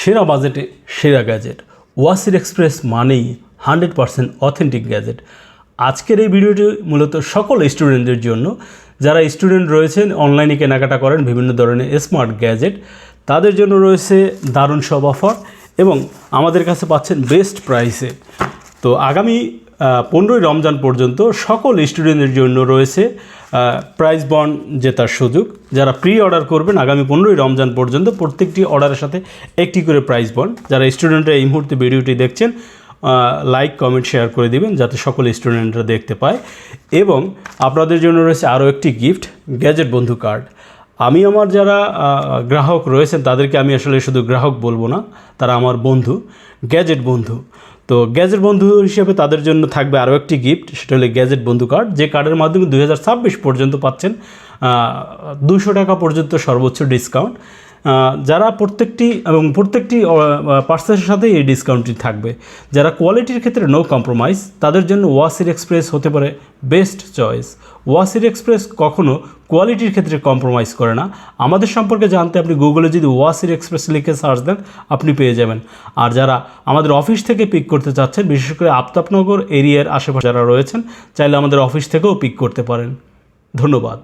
সেরা বাজেটে সেরা গ্যাজেট, ওয়াসির এক্সপ্রেস মানেই 100% অথেন্টিক গ্যাজেট। আজকের এই ভিডিওটি মূলত সকল স্টুডেন্টদের জন্য, যারা স্টুডেন্ট রয়েছেন, অনলাইনে কেনাকাটা করেন বিভিন্ন ধরনের স্মার্ট গ্যাজেট, তাদের জন্য রয়েছে দারুণ সব অফার এবং আমাদের কাছে পাচ্ছেন বেস্ট প্রাইসে। তো আগামী 15ই রমজান পর্যন্ত সকল স্টুডেন্টদের জন্য রয়েছে প্রাইজ বন্ড জেতার সুযোগ। যারা প্রি অর্ডার করবেন আগামী 15ই রমজান পর্যন্ত প্রত্যেকটি অর্ডারের সাথে একটি করে প্রাইজ বন্ড। যারা স্টুডেন্টরা এই মুহূর্তে ভিডিওটি দেখছেন, লাইক কমেন্ট শেয়ার করে দিবেন যাতে সকল স্টুডেন্টরা দেখতে পায়। এবং আপনাদের জন্য রয়েছে আরও একটি গিফট, গ্যাজেট বন্ধু কার্ড। আমি আমার যারা গ্রাহক রয়েছেন তাদেরকে আমি আসলে শুধু গ্রাহক বলবো না, তারা আমার বন্ধু, গ্যাজেট বন্ধু। তো গ্যাজেট বন্ধু হিসেবে তাদের জন্য থাকবে আরও একটি গিফট, সেটা হলো গ্যাজেট বন্ধু কার্ড, যে কার্ডের মাধ্যমে 2026 পর্যন্ত পাচ্ছেন 200 টাকা পর্যন্ত সর্বোচ্চ ডিসকাউন্ট। যারা প্রত্যেকটি পার্সেলের সাথে এই ডিসকাউন্টটি থাকবে। যারা কোয়ালিটির ক্ষেত্রে নো কম্প্রোমাইজ, তাদের জন্য ওয়াসির এক্সপ্রেস হতে পারে বেস্ট চয়েস। ওয়াসির এক্সপ্রেস কখনো কোয়ালিটির ক্ষেত্রে কম্প্রোমাইজ করে না। আমাদের সম্পর্কে জানতে আপনি গুগলে যদি ওয়াসির এক্সপ্রেস লিখে সার্চ দেন, আপনি পেয়ে যাবেন। আর যারা আমাদের অফিস থেকে পিক করতে চাচ্ছেন, বিশেষ করে আফতাবনগর এরিয়ার আশেপাশে যারা রয়েছেন, চাইলে আমাদের অফিস থেকেও পিক করতে পারেন। ধন্যবাদ।